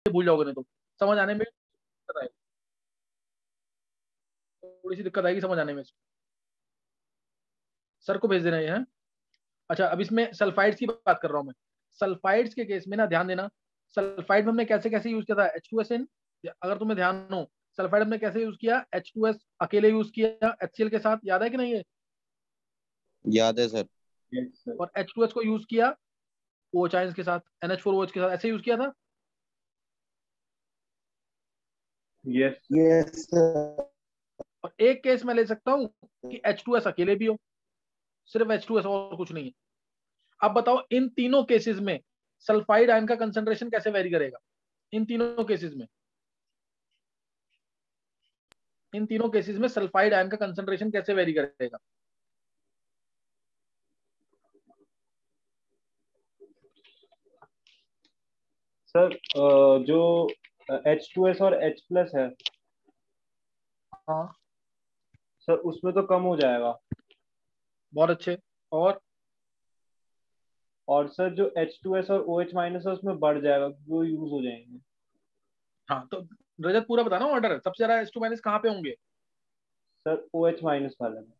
भूल जाओगे, नहीं तो समझ आने में दिक्कत आएगी, थोड़ी सी दिक्कत आएगी समझ आने में। सर को भेज देना ये है। अच्छा, अब इसमें सल्फाइड्स की बात कर रहा हूँ मैं। सल्फाइड्स के केस में ना ध्यान देना, सल्फाइड में हमने कैसे कैसे यूज किया था, H2SN, अगर तुम्हें ध्यान हो, सल्फाइड हमने कैसे यूज किया, H2S अकेले यूज किया HCl के साथ, याद है कि नहीं है? याद है सर। Yes sir. और H2S को यूज किया OH आयंस के साथ, NH4OH के साथ, ऐसे यूज किया था। Yes yes sir. और एक केस मैं ले सकता हूँ कि H2S अकेले भी हो, सिर्फ H2S और कुछ नहीं है। अब बताओ इन तीनों केसेस में सल्फाइड आयन का कंसंट्रेशन कैसे वेरी करेगा? इन तीनों केसेस में, इन तीनों केसेस में सल्फाइड आयन का कंसंट्रेशन कैसे वेरी करेगा? सर, जो H2S और H+ है हाँ, सर, उसमें तो कम हो जाएगा। बहुत अच्छे। और सर जो H2S और OH- है उसमें बढ़ जाएगा, वो यूज हो जाएंगे। हाँ तो रजत पूरा बताना ऑर्डर, सबसे ज्यादा H2- कहाँ पे होंगे? सर OH- वाले में।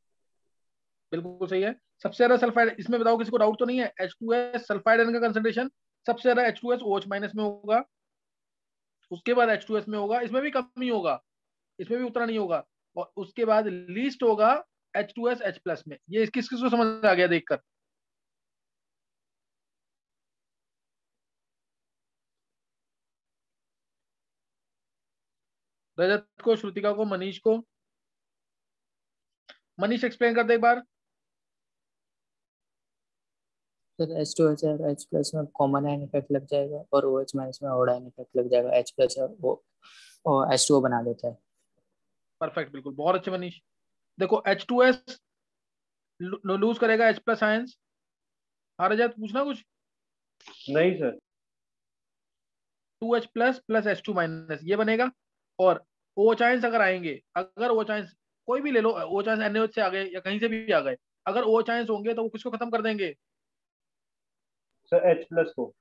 बिल्कुल सही है। सबसे ज्यादा सल्फाइड, इसमें बताओ किसी को डाउट तो नहीं है, H2S सल्फाइड आयन का कंसंट्रेशन सबसे ज्यादा H2S OH माइनस में होगा, उसके बाद H2S में होगा, इसमें भी कम ही होगा, इसमें भी उतना नहीं होगा, और उसके बाद लीस्ट होगा H2S H+ में। ये किस किस को समझ आ गया देखकर? रजत को, श्रुतिका को, मनीष को। मनीष एक्सप्लेन कर दे एक बार। फिर H2H और H+ में कॉमन आयन इफेक्ट लग जाएगा और OH- में ऑड आयन इफेक्ट लग जाएगा, H+ और वो H2O बना देता है। परफेक्ट, बिल्कुल, बहुत अच्छे मनीष। देखो H2S लूज करेगा H+ आयंस। हाँ रजत, पूछना कुछ? नहीं सर। 2H+ प्लस H2- ये बनेगा। और OH आयंस अगर आएंगे, अगर OH आयंस कोई भी ले लो, OH आयंस NaOH से आ गए या कहीं से भी आ गए, अगर OH आयंस होंगे तो वो किसको खत्म कर देंगे? सर H+ को।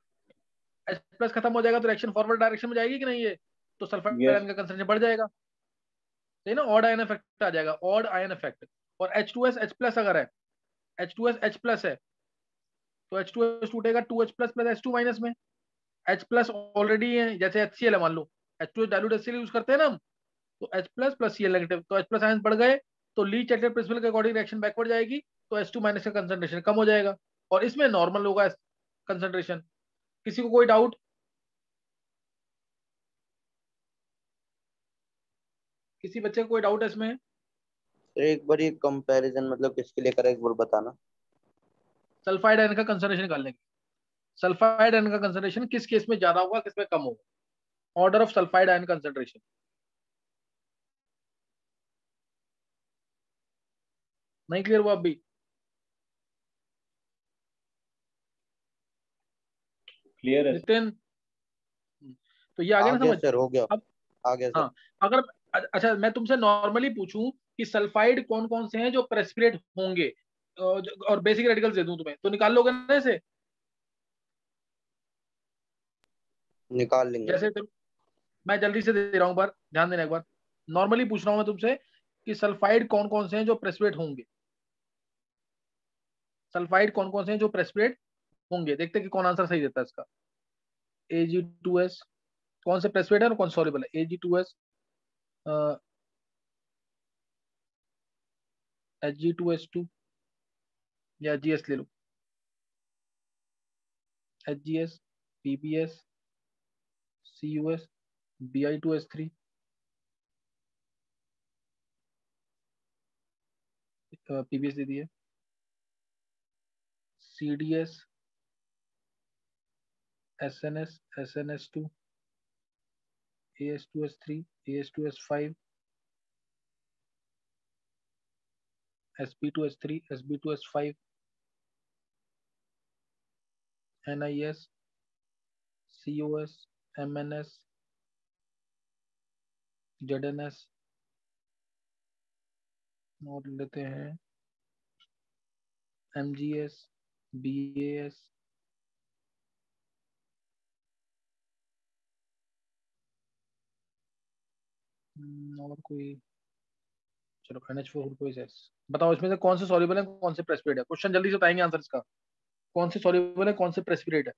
H+ खत्म हो जाएगा तो रिएक्शन फॉरवर्ड डायरेक्शन में जाएगी कि नहीं है? तो सल्फाइड यस। आयन का कंसंट्रेशन बढ़ जाएगा, सही ना? ऑड आयन इफेक्ट आ जाएगा, ऑड आयन इफेक्ट। और H2S H+ अगर है, H2S H+ है, तो H2S टूटेगा 2H+ प्लस H2- में। H+ ऑलरेडी है, जैसे HCl है मान लो, H2S डाइल्यूट HCl यूज करते हैं ना हम, तो H+ प्लस Cl नेगेटिव, तो H+ आयंस बढ़ गए, तो ली चैटलेट प्रिंसिपल के अकॉर्डिंग रिएक्शन बैकवर्ड जाएगी, तो H2- का कंसंट्रेशन कम हो जाएगा, और इसमें नॉर्मल होगा कंसंट्रेशन। किसी को कोई डाउट? किसी बच्चे को कोई डाउट है इसमें? तो एक बार ये कंपैरिजन मतलब किसके लिए करा, एक बार बताना। सल्फाइड आयन का कंसंट्रेशन निकालने के, सल्फाइड आयन का कंसंट्रेशन किस केस में ज्यादा होगा, किस में कम होगा, order of sulphide ion concentration. नहीं क्लियर हुआ अभी? क्लियर है सर। नितिन, तो ये आ गया आ ना गया समझ? सर, हो गया। अब आ गया सर। हाँ, अगर अच्छा मैं तुमसे नॉर्मली पूछूं कि सल्फाइड कौन कौन से हैं जो प्रेसिपिटेट होंगे, और बेसिक रेडिकल्स दे दूं तुम्हें, तो निकाल लोगे ना इसे? निकाल लेंगे जैसे सर। मैं जल्दी से दे रहा हूं, बार ध्यान देना एक बार, नॉर्मली पूछ रहा हूं मैं तुमसे कि सल्फाइड कौन कौन से हैं जो प्रेसिपिटेट होंगे, सल्फाइड कौन कौन से हैं जो प्रेसिपिटेट होंगे, देखते हैं कि कौन आंसर सही देता है इसका। Ag2S कौन से प्रेसिपिटेट है और कौन सॉल्युबल है? Ag2S, Hg2S2, या GS ले लो, HGS, PBS, CUS, Bi2S3, PBS दे दिए, CDS, SNS, SNS2, AS2S3, AS2S5, Sp2S3, Sb2S5, NIS, COS, MNS, ZNS, और लेते हैं MGS, BAS, और कोई, चलो NH4 कोई से बताओ, इसमें से कौन से सॉल्युबल है, कौन से प्रेसिपिटेट है? क्वेश्चन जल्दी से बताएंगे आंसर इसका, कौन से सॉल्युबल है, कौन से प्रेसिपिटेट है?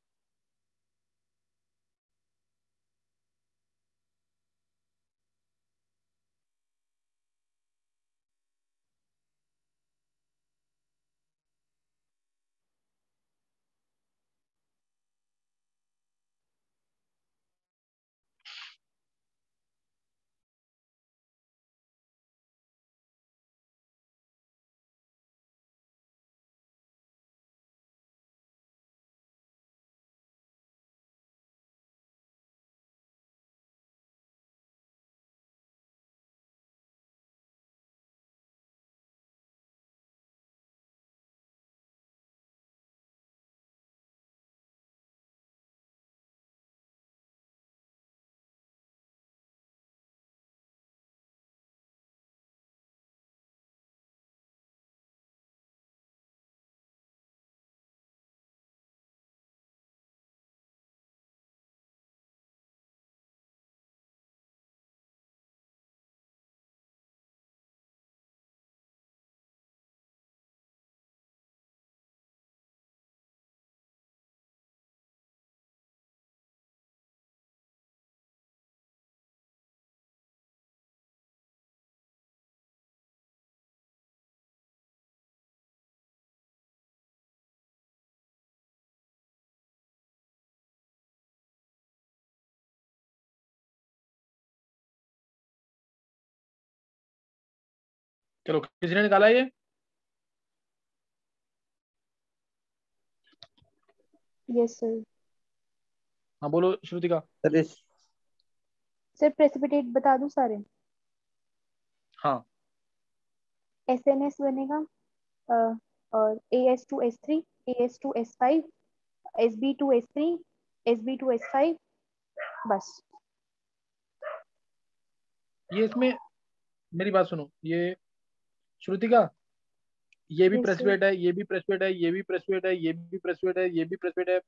चलो किसी ने निकाला ये? Yes sir. हाँ बोलो श्रुतिका। सर इस सर प्रेसिपिटेट बता दूं सारे? हाँ SNS बनेगा, और AS2S3, AS2S5, SB2S3, SB2S5, बस। ये इसमें मेरी बात सुनो, ये श्रुतिका, ये भी यस सर। प्रेसिपिटेट है, ये भी प्रेसिपिटेट है, ये भी प्रेसिपिटेट है, ये भी प्रेसिपिटेट है, ये भी प्रेसिपिटेट है,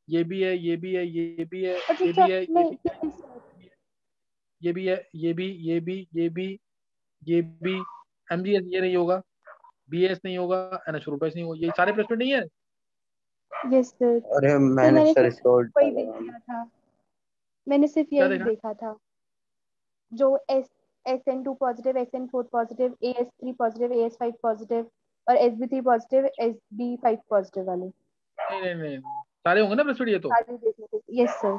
ये भी है, ये भी है, ये भी है, अच्छा ये अच्छा, भी है, ये नहीं भी है, नहीं सर। ये भी है, ये भी, ये भी, ये भी, ये भी। MgS ये नहीं होगा, BS नहीं होगा, NH4 नहीं होगा, ये सारे प्रेसिपिटेट नहीं है। Yes sir. अरे सर मैंने मैंने सर सिर्फ इसको उल्टा वही देख लगा। लिया था, मैंने सिर्फ क्या यही देखा? देखा था, जो SN2 positive, SN4 positive, AS3 positive, AS5 positive और SB3 पॉजिटिव, SB5 पॉजिटिव वाले नहीं नहीं नहीं नहीं। सारे होंगे ना प्रेसिपिटेट ये तो। सारे देखने थे। Yes sir.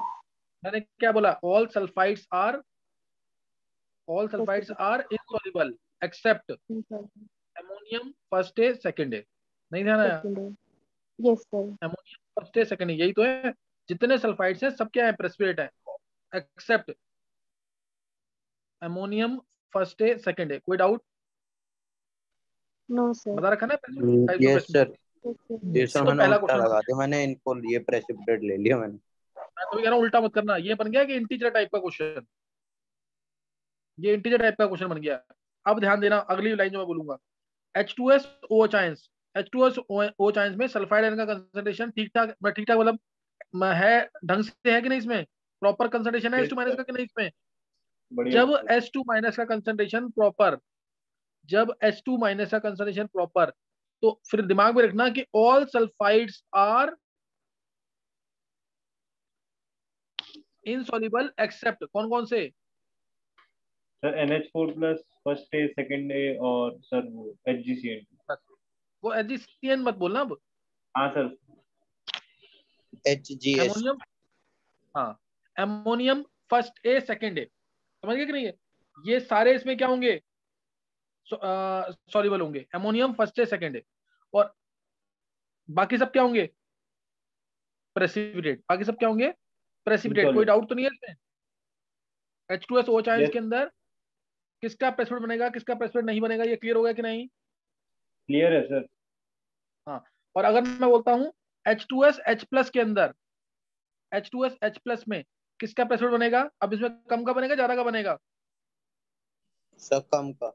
मैंने क्या बोला? All sulphides are insoluble except ammonium first A second A. नहीं ध्यान आया? सेकंड है। Yes sir. Ammonium first A second A, यही तो है। जितने सल्फाइड्स हैं सब क्या है? प्रेसिपिटेट है, except ammonium first A second A. कोई डाउट? No sir. बता रखा ना types of yes sir. Precipitate. Yes sir. ये यस सर तो मैंने पहला उल्टा क्वेश्चन बन लगा गया। दिया, मैंने इनको ये प्रेसिपिटेट ले लिया मैंने। मैं तो कह रहा हूँ उल्टा मत करना, ये बन गया कि इंटीजर टाइप का क्वेश्चन, ये इंटीजर टाइप का क्वेश्चन बन गया। अब ध्यान देना अगली लाइन जो मैं बोलूंगा। H2S OH ions, H2S OH ions में सल्फाइड आयन का कंसंट्रेशन ठीक ठाक, ठीक ठाक मतलब है, ढंग से है कि नहीं? इसमें प्रॉपर कंसंट्रेशन है यस H2 माइनस सर। का कि नहीं इसमें? बढ़िया जब सर। H2 माइनस का कंसंट्रेशन प्रॉपर, जब H2 माइनस का कंसंट्रेशन प्रॉपर, तो फिर दिमाग में रखना कि all sulphides are insoluble except कौन कौन से? Sir NH4 plus first A second A और सर वो HgCl। बस, वो HgCN मत बोलना अब। हाँ सर। HGS। एमोनियम, हाँ, एमोनियम फर्स्ट ए सेकंड ए, समझ गए कि नहीं? ये सारे इसमें क्या होंगे? सॉल्युबल होंगे, ammonium first A second A. और बाकी सब क्या होंगे? प्रेसिपिटेट। बाकी सब क्या होंगे? प्रेसिपिटेट। कोई इनसॉल्युबल। डाउट तो नहीं है इसमें? H2SO ions yes. के अंदर किसका प्रेसिपिटेट बनेगा, किसका प्रेसिपिटेट नहीं बनेगा, ये क्लियर हो गया कि नहीं? क्लियर है सर। हाँ। और अगर मैं बोलता हूं H2SH प्लस के अंदर, H2SH प्लस में किसका प्रेसिपिटेट बनेगा? अब इसमें कम का बनेगा, ज्यादा का बनेगा? सर कम का।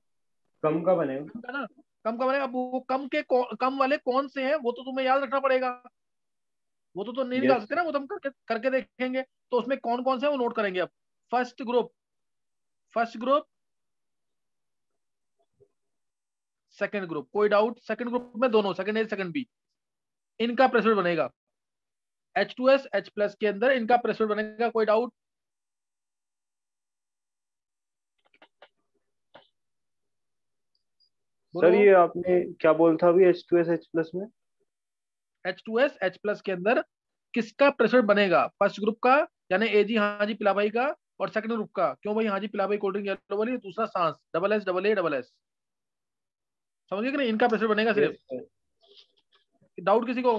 कम का बनेगा। कम का ना, कम का बनेगा। अब वो कम के कम वाले कौन से हैं वो तो तुम्हें याद रखना पड़ेगा, वो तो नहीं निकाल यस सकते ना, वो तो हम करके करके देखेंगे। तो उसमें कौन कौन से हैं वो नोट करेंगे अब। First group, first group second group, कोई डाउट? सेकंड ग्रुप में दोनों, सेकंड ए सेकंड बी, इनका प्रेशर बनेगा H2S H प्लस के अंदर, इनका प्रेशर बनेगा, कोई डाउट? सर ये आपने क्या बोला था अभी H2S H प्लस में? H2S H प्लस के अंदर किसका प्रेशर बनेगा? फर्स्ट ग्रुप का, यानी एजी हाँ जी पिला भाई का, और सेकंड ग्रुप का, क्यों भाई हाँ जी पिला भाई कोल्ड ड्रिंक येलो वाली, दूसरा सांस double S double A double S, समझ गए कि नहीं? इनका प्रेशर बनेगा सिर्फ। Yes, sir. डाउट किसी को?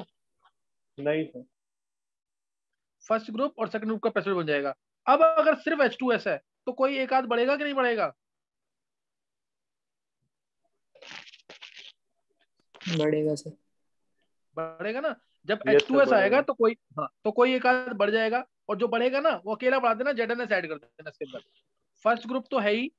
नहीं सर। फर्स्ट ग्रुप और सेकंड ग्रुप का प्रेशर बन जाएगा। अब अगर सिर्फ H2S है तो कोई एक आध बढ़ेगा कि नहीं बढ़ेगा? बढ़ेगा सर। बढ़ेगा ना। जब Yes, sir, H2S आएगा बढ़ेगा। तो कोई, हाँ, तो कोई एक आध बढ़ जाएगा, और जो बढ़ेगा ना वो अकेला बढ़ा देना, ZNS ऐड कर देना इसके अंदर। फर्स्ट ग्रुप तो है ही,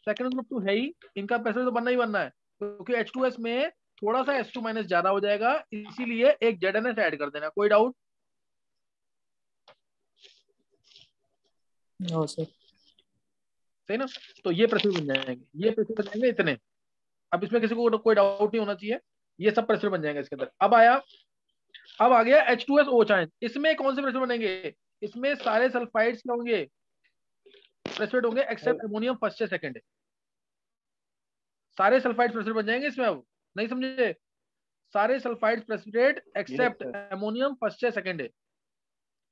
सेकंड ग्रुप तो है ही, इनका प्रेशर तो बनना ही बनना है, क्योंकि H2S में थोड़ा सा H2 माइनस ज्यादा हो जाएगा, इसीलिए एक ZNS ऐड कर देना। कोई डाउट? No sir. सही ना? तो ये प्रेशर बन जाएंगे, ये प्रेशर बन जाएंगे इतने। अब इसमें किसी को कोई डाउट नहीं होना चाहिए, ये सब प्रेशर बन जाएंगे इसके अंदर। अब आ गया H2SO चाहे, इसमें कौन से प्रेशर बनेंगे? इसमें सारे सल्फाइड्स क्या होंगे? प्रेशर होंगे एक्सेप्ट अमोनियम फर्स्ट से सेकंड। सारे सल्फाइड्स प्रेशर बन जाएंगे इसमें। अब नहीं समझे? सारे sulphides precipitate except sir. Ammonium first से सेकंड।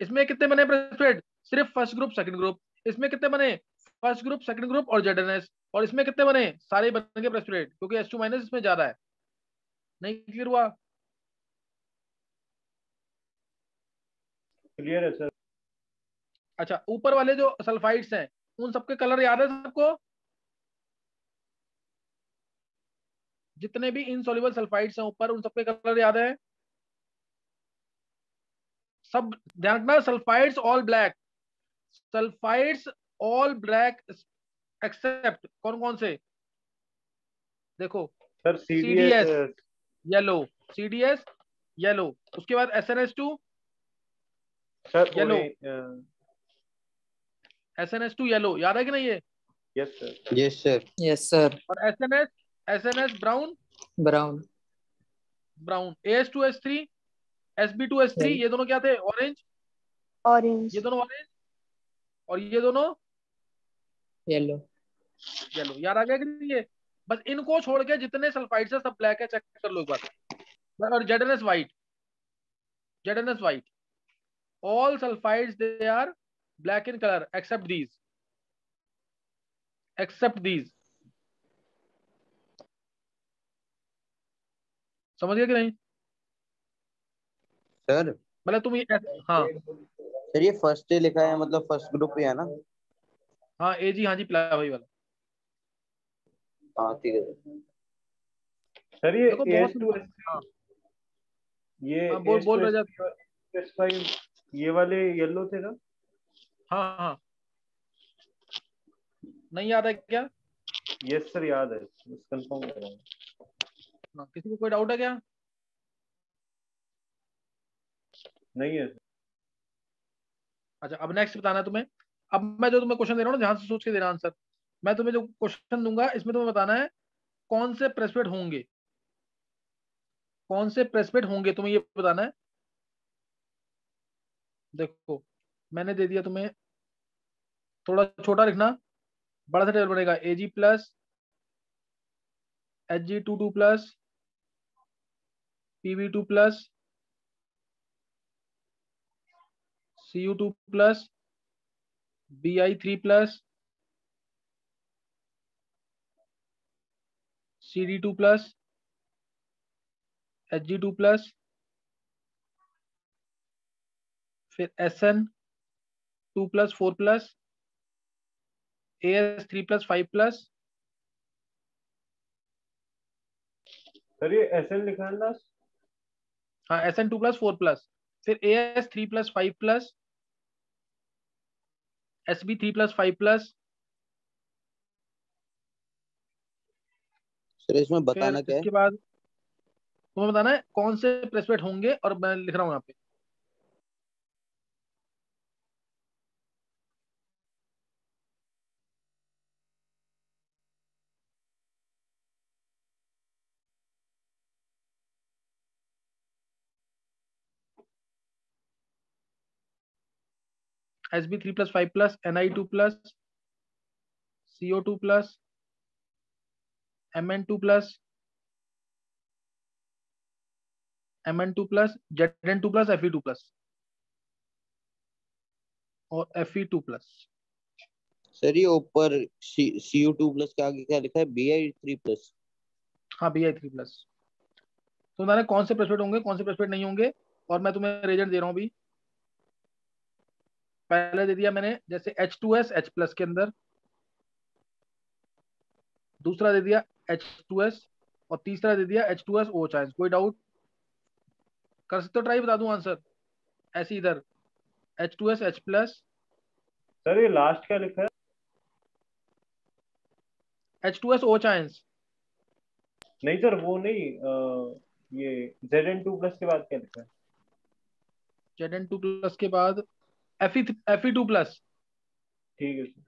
इसमें कितने बने प्रेसिपिटेट? सिर्फ फर्स्ट ग्रुप सेकंड ग्रुप। इसमें कितने बने? फर्स्ट ग्रुप सेकंड ग्रुप और ZNS। और इसमें कितने बने? सारे बन गए प्रेसिपिटेट, क्योंकि H2 माइनस इसमें ज्यादा है। नहीं क्लियर हुआ? क्लियर है सर। अच्छा, ऊपर वाले जो सल्फाइड्स हैं उन सबके कलर याद है सबको? जितने भी इनसॉल्युबल सल्फाइड्स हैं ऊपर, उन सबके कलर याद है? सब ध्यान रखना, sulphides all black, sulphides all black except कौन कौन से? देखो, sir CDS CDS yellow, CDS yellow, उसके बाद SNS2 sir yellow, orange. SNS2 yellow, याद है कि नहीं ये? Yes sir. Yes sir. Yes sir. और SNS brown, brown. Brown, AS2S3 SB2S3, ये दोनों क्या थे? ऑरेंज। ऑरेंज। ये दोनों ऑरेंज, और ये दोनों येलो। येलो। याद आ गया कि नहीं ये? बस इनको छोड़ के जितने सल्फाइड्स है सब ब्लैक है, चेक कर लो एक बार। और ZNS white, ZNS white, all sulfides they are black in color except these, except these। समझ गए कि नहीं? सर मतलब तुम ये हाँ सर ये फर्स्ट लिखा है, मतलब फर्स्ट ग्रुप ही है ना? हाँ एजी हाँ जी पिला वही वाला। हाँ ठीक है। सर ये देखो बहुत AS2S3, हाँ ये हाँ, बोल रहे AS2S3 और S5 ये वाले येलो थे ना? हाँ हाँ, नहीं याद है क्या? यस सर याद है, बस कंफर्म कर रहा हूँ। हाँ, किसी को कोई डाउट है क्या? नहीं है सर। अच्छा, अब नेक्स्ट बताना है तुम्हें। अब मैं जो तुम्हें क्वेश्चन दे रहा हूँ ना, ध्यान से सोच के देना आंसर। मैं तुम्हें जो क्वेश्चन दूंगा इसमें तुम्हें बताना है कौन से प्रेसिपिटेट होंगे, कौन से प्रेसिपिटेट होंगे, तुम्हें ये बताना है। देखो, मैंने दे दिया तुम्हें, थोड़ा छोटा लिखना, बड़ा सा टेबल बनेगा, Ag plus Hg22 plus Pb2 plus Cu2 plus Bi3 plus Cd2 plus Hg2 plus, फिर Sn2 plus 4 plus As3 plus 5 plus. Sir ये SN लिखा है ना? हाँ, Sn2 प्लस 4 प्लस, फिर As3 plus 5 plus Sb3 plus 5 plus. Sir इसमें फिर बताना क्या है? इसके बाद तुम्हें बताना है कौन से प्रेसिपिटेट होंगे, और मैं लिख रहा हूँ यहाँ पे। Sb3+5 plus Ni2 plus CO2 plus Mn2 plus Mn2 plus Zn2 plus Fe2 plus और Fe2 प्लस। सर ये ऊपर CO2 प्लस के आगे क्या लिखा है? Bi3 plus. हाँ Bi3 प्लस। तो मैंने कौन से प्रेसिपिटेट होंगे कौन से प्रेसिपिटेट नहीं होंगे, और मैं तुम्हें रिएजेंट दे रहा हूँ अभी। पहले दे दिया मैंने जैसे H2S H प्लस के अंदर, दूसरा दे दिया H2S, और तीसरा दे दिया H2S OH आयंस। कोई डाउट कर सकते हो? ट्राई बता दूं आंसर ऐसे इधर H2S H प्लस सर ये लास्ट क्या लिखा है? H2S OH ions. नहीं सर वो नहीं, ये Zn2 प्लस के बाद क्या लिखा है? Zn2 प्लस के बाद Fe2 प्लस। ठीक है सर।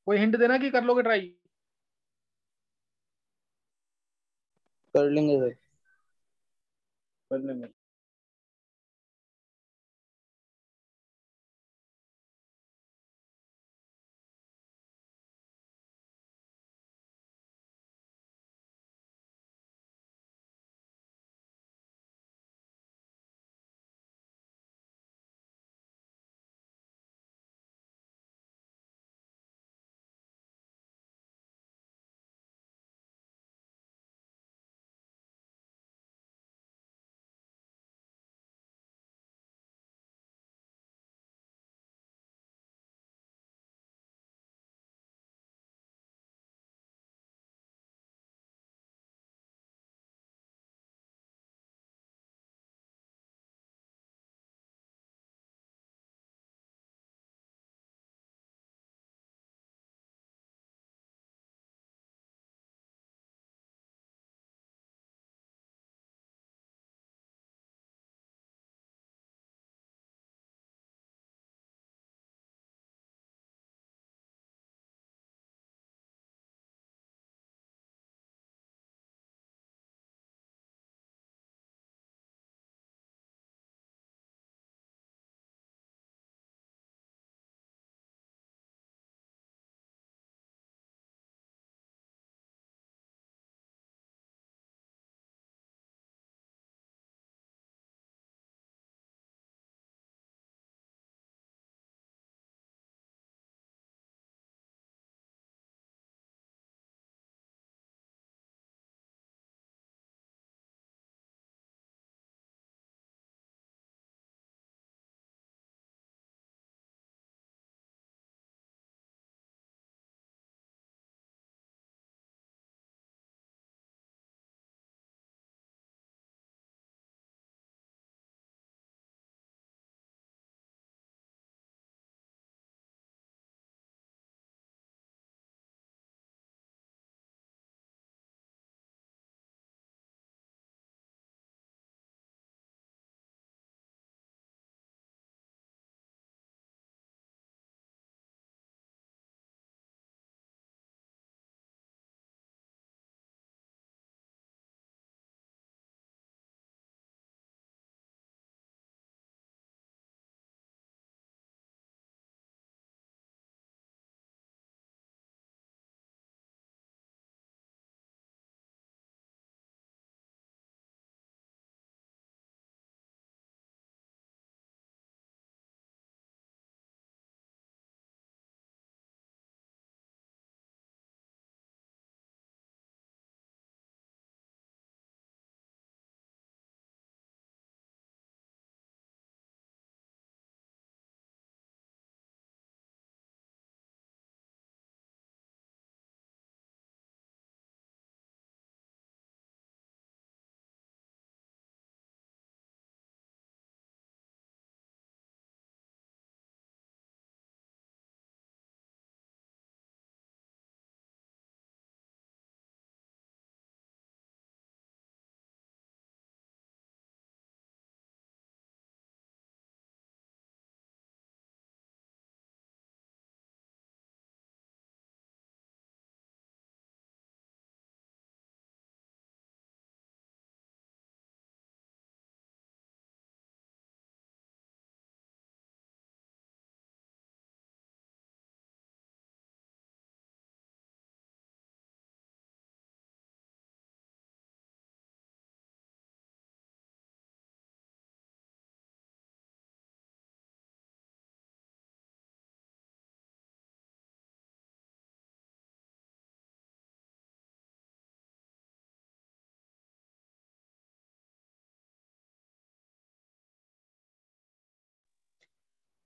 कोई हिंट देना कि कर लोगे ट्राई? कर लेंगे सर। कर लेंगे।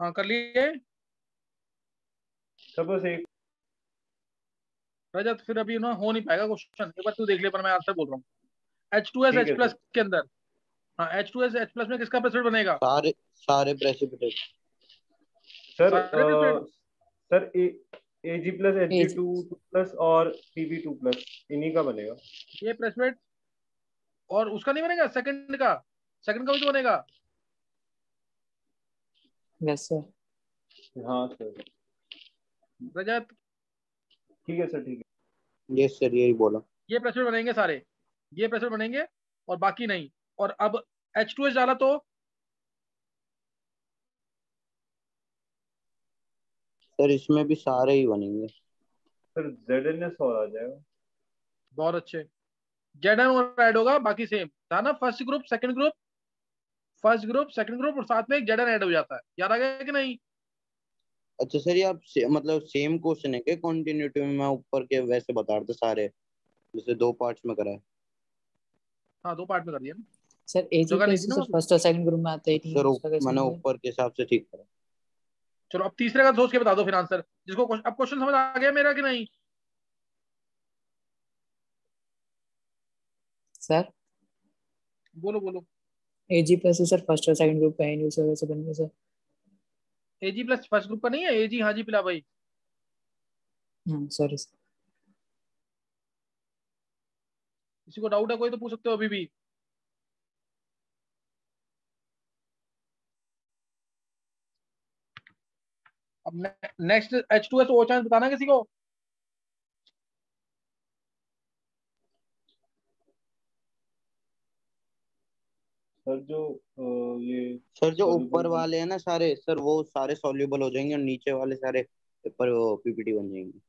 हाँ कर लिए सर बस एक रजत, फिर अभी ना हो नहीं पाएगा क्वेश्चन, एक बार तू देख ले, पर मैं आंसर बोल रहा हूँ। H2S ठीक H है प्लस सर। के अंदर, हाँ H2S H प्लस में किसका प्रेसिपिटेट बनेगा? सारे सारे प्रेसिपिटेट। सर सारे प्रेसिपिटेट। सर Ag प्लस एज Hg2 प्लस और Pb2 प्लस इन्हीं का बनेगा। ये प्रेसिपिटेट, और उसका नहीं बनेगा सेकंड का? सेकंड का भी तो बनेगा। वैसे हाँ सर। रजत, ठीक है सर ठीक है। यस सर, यही बोला। ये प्रेसिपिटेट बनेंगे सारे, ये प्रेसिपिटेट बनेंगे और बाकी नहीं। और अब H2S डाला तो सर इसमें भी सारे ही बनेंगे। सर ZnS और आ जाएगा। बहुत अच्छे, Zn और ऐड होगा, बाकी सेम था ना, first group second group, first group second group, और साथ में एक Zn ऐड हो जाता है, याद आ गया कि नहीं? अच्छा सर, ये आप मतलब सेम क्वेश्चन है क्या? कंटिन्यूटी में मैं ऊपर के वैसे बता रहे थे सारे, जैसे दो पार्ट्स में करा है। हाँ 2 पार्ट में कर दिया ना, सर एजी जगह नहीं थी प्लस ना सर वहाँ पे। फर्स्ट और सेकंड ग्रुप में आता ही नहीं है, सर उसका कैसे मैंने होगा? ऊपर के हिसाब से ठीक करा। चलो अब तीसरे का सोच के बता दो फिर आंसर, जिसको अब क्वेश्चन समझ आ गया मेरा कि नहीं? सर बोलो बोलो। एजी प्लस सर फर्स्ट और सेकंड ग्रुप का है नहीं, उसका कैसे बनेगा सर? एजी प्लस फर्स्ट ग्रुप का नहीं है, एजी हाँ जी पिला भाई। Sorry sir. किसी को डाउट है कोई तो पूछ सकते हो अभी भी। अब नेक्स्ट H2S ओ चांस बताना किसी को। सर जो ये सर जो सॉल्यूबल ऊपर बन। वाले हैं ना सारे, सर वो सारे सॉल्युबल हो जाएंगे और नीचे वाले सारे पर पीपीटी बन जाएंगे।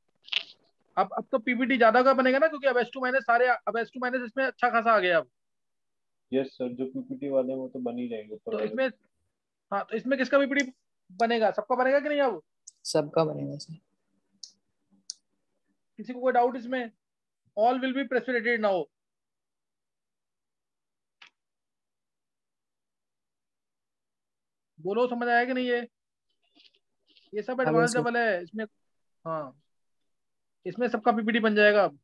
अब तो पीपीटी ज्यादा का बनेगा ना, क्योंकि अब H2 माइनस सारे, अब H2 माइनस इसमें अच्छा खासा आ गया अब। यस सर, जो पीपीटी वाले हैं वो तो बन ही जाएंगे ऊपर तो वाले। इसमें, हाँ तो इसमें किसका पीपीटी बनेगा? सबका बनेगा कि नहीं अब? सबका बनेगा सर। किसी को कोई डाउट इसमें? All will be precipitated now. बोलो समझ आया कि नहीं ये सब आ गया एडवांस सर। लेवल है इसमें। हाँ इसमें सबका पीपीटी बन जाएगा अब।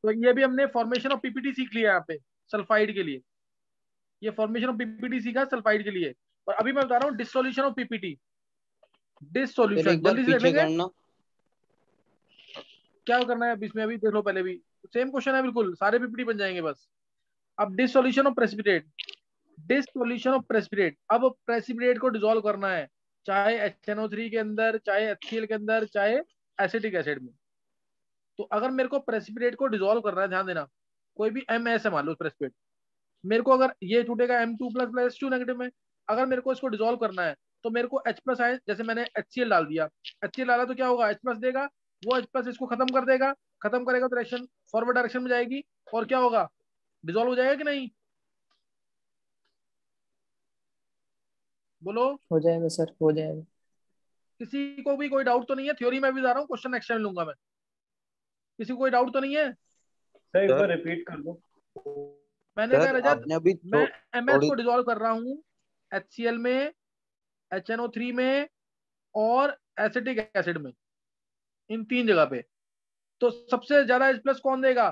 तो ये भी हमने फॉर्मेशन ऑफ पीपीटी सीख लिया यहाँ पे सल्फाइड के लिए। ये फॉर्मेशन ऑफ पीपीटी सीखा सल्फाइड के लिए। और अभी मैं बता रहा हूँ dissolution of PPT. Sir dissolution एक बार जल्दी से देख पीछे लेंगे। करना। क्या करना है अब इसमें, अभी देख लो पहले भी, सेम क्वेश्चन है बिल्कुल, सारे पीपीटी बन जाएंगे बस। अब dissolution of precipitate, dissolution of precipitate, अब प्रेसिपिटेट को डिसॉल्व करना है, चाहे HNO3 के अंदर, चाहे HCl के अंदर, चाहे एसिटिक एसिड में। तो अगर मेरे को प्रेसिपिटेट को डिसॉल्व करना है, ध्यान देना, कोई भी MS है मान लो प्रेसिपिटेट, मेरे को अगर ये छूटेगा M2 plus plus H2 negative में, अगर मेरे को इसको डिसॉल्व करना है तो मेरे को H प्लस आए, जैसे मैंने HCl डाल दिया, HCl डाला तो क्या होगा, H प्लस देगा, वो H प्लस इसको खत्म कर देगा, खत्म करेगा तो डायरेक्शन फॉरवर्ड डायरेक्शन में जाएगी, और क्या होगा, डिसॉल्व हो जाएगा कि नहीं? बोलो। हो जाएगा सर, हो जाएगा। किसी को भी कोई डाउट तो नहीं है? थ्योरी में भी जा रहा हूँ, क्वेश्चन नेक्स्ट टाइम लूंगा मैं। किसी को कोई डाउट तो नहीं है? सर एक बार सर रिपीट कर दो। मैंने कहा सर रजत, आपने अभी मैं MS थोड़ी। को डिसॉल्व कर रहा हूँ HCl में, HNO3 में, और एसिटिक एसिड में, इन 3 जगह पे। तो सबसे ज्यादा H प्लस कौन देगा?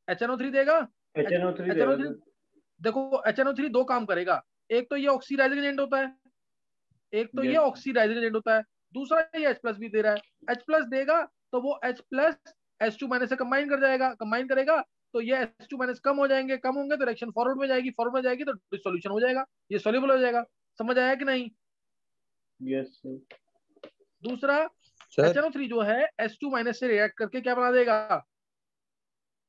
HNO3 देगा। HNO3 देगा HNO3, सर। देखो HNO3 दो काम करेगा, एक तो ये ऑक्सीडाइजिंग एजेंट होता है, एक तो ये यस। ऑक्सीडाइजिंग एजेंट होता है, दूसरा ये H प्लस भी दे रहा है। H प्लस देगा तो वो H प्लस H2 माइनस से कंबाइन कर जाएगा, कंबाइन करेगा तो ये H2 माइनस कम हो जाएंगे, कम होंगे तो रिएक्शन फॉरवर्ड में जाएगी, फॉरवर्ड में जाएगी तो डिसोल्यूशन हो जाएगा, ये सोल्यूबल हो जाएगा। समझ आया कि नहीं? Yes sir. दूसरा, सर HNO3 जो है H2 माइनस से रिएक्ट करके क्या बना देगा,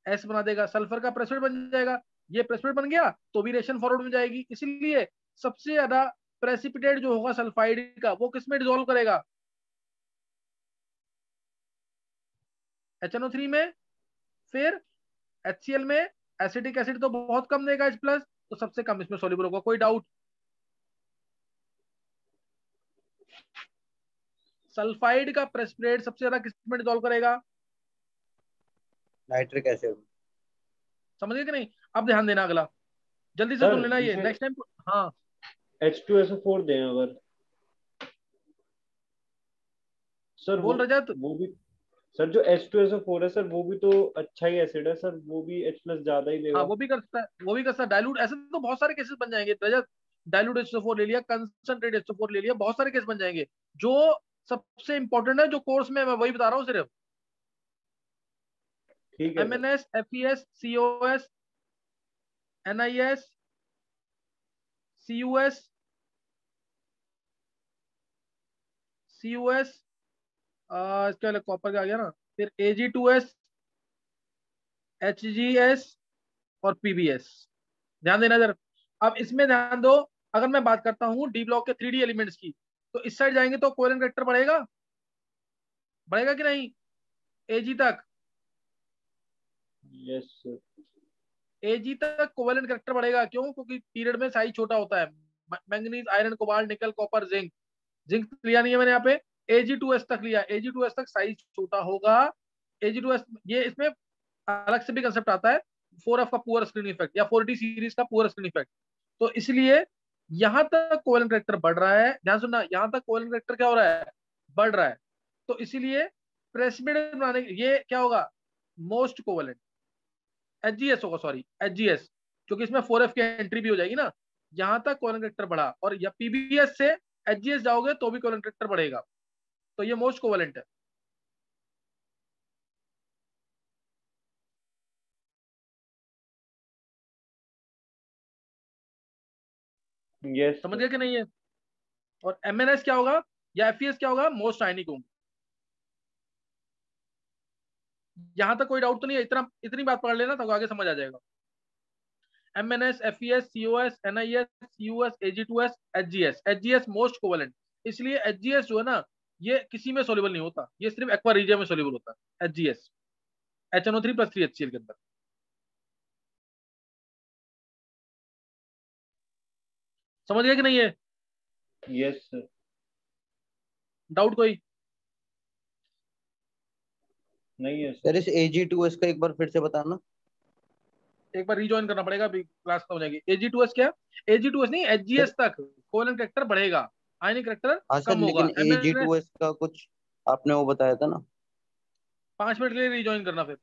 S बना देगा, सल्फर का प्रेसिपिटेट बन जाएगा। ये प्रेसिपिटेट बन गया तो भी रिएक्शन फॉरवर्ड में जाएगी, इसलिए सबसे ज्यादा प्रेसिपिटेट जो होगा सल्फाइड का वो किस में डिसॉल्व करेगा, HNO3 में। फिर HCl में एसिटिक एसिड तो बहुत कम देगा H प्लस, तो सबसे कम इसमें सोल्यूबल होगा। कोई डाउट? सल्फाइड का प्रेसिपिटेट सबसे ज्यादा किस में डिसॉल्व करेगा? Nitric acid. समझ गए कि नहीं? अब ध्यान देना अगला, जल्दी से सर सुन लेना ये जैसे नेक्स्ट टाइम। हाँ H2SO4 दें अगर सर बोल रजत। वो भी सर जो H2SO4 है सर वो भी तो अच्छा ही एसिड है सर, वो भी H प्लस ज्यादा ही हाँ देगा। वो भी कर सकता है, वो भी कर सकता है। डाइल्यूट ऐसे तो बहुत सारे केसेस बन जाएंगे रजत। डाइल्यूट H2O4 ले लिया, कंसंट्रेट H2O4 ले लिया, बहुत सारे केस बन जाएंगे। जो सबसे इंपॉर्टेंट है जो कोर्स में मैं वही बता रहा हूँ सिर्फ। ठीक है sir. MnS FeS COS NiS CUS CUS इसके वाले कॉपर का आ गया ना, फिर Ag2S HgS और PbS। ध्यान देना जरा। अब इसमें ध्यान दो, अगर मैं बात करता हूँ डी ब्लॉक के 3D एलिमेंट्स की, तो इस साइड जाएंगे तो कोवेलेंट कैरेक्टर बढ़ेगा, बढ़ेगा कि नहीं Ag तक? Yes sir. Ag तक कोवेलेंट कैरेक्टर बढ़ेगा, क्यों? क्योंकि पीरियड में साइज छोटा होता है। Manganese iron cobalt nickel copper zinc, zinc लिया नहीं है मैंने यहाँ पे, Ag2S तक लिया, Ag2S तक साइज छोटा होगा। Ag2S ये इसमें अलग से भी कंसेप्ट आता है, 4F का पुअर स्क्रीन इफेक्ट या 4D सीरीज का पुअर स्क्रीन इफेक्ट। तो इसलिए यहां तक कोवेलेंट कैरेक्टर बढ़ रहा है, ध्यान सुनना, यहां तक कोवेलेंट कैरेक्टर क्या हो रहा है, बढ़ रहा है। तो इसीलिए प्रेसिपिटेट बनाने ये क्या होगा, मोस्ट कोवेलेंट HGS होगा, सॉरी HGS, क्योंकि इसमें 4F की एंट्री भी हो जाएगी ना। यहां तक कोवेलेंट कैरेक्टर बढ़ा, और या PBS से HGS जाओगे तो भी कोवेलेंट कैरेक्टर बढ़ेगा, तो ये मोस्ट कोवेलेंट है। यस समझ सर। गए कि नहीं है? और MnS क्या होगा या FeS क्या होगा, मोस्ट आयनिक होंगे। यहां तक कोई डाउट तो नहीं है? इतनी बात पढ़ लेना तो आगे समझ आ जाएगा। MnS FeS COS NiS CUS Ag2S HGS। HGS most covalent, इसलिए HGS जो है ना, ये किसी में सोल्यूबल नहीं होता, ये सिर्फ एक्वा रीजियन में सोल्यूबल होता है HGS, HNO3 + 3 HCl के अंदर। समझ गए कि नहीं है? Yes sir. डाउट कोई? नहीं है सर सर। इस Ag2S का एक बार फिर से बताना। एक बार रिज्वाइन करना पड़ेगा, अभी क्लास खत्म हो जाएगी। Ag2S क्या? Ag2S नहीं, सर HGS तक कोवेलेंट कैरेक्टर बढ़ेगा, आयनिक कैरेक्टर हाँ सर, कम होगा। लेकिन MnS Ag2S का कुछ आपने वो बताया था ना। 5 मिनट के लिए रिज्वाइन करना फिर।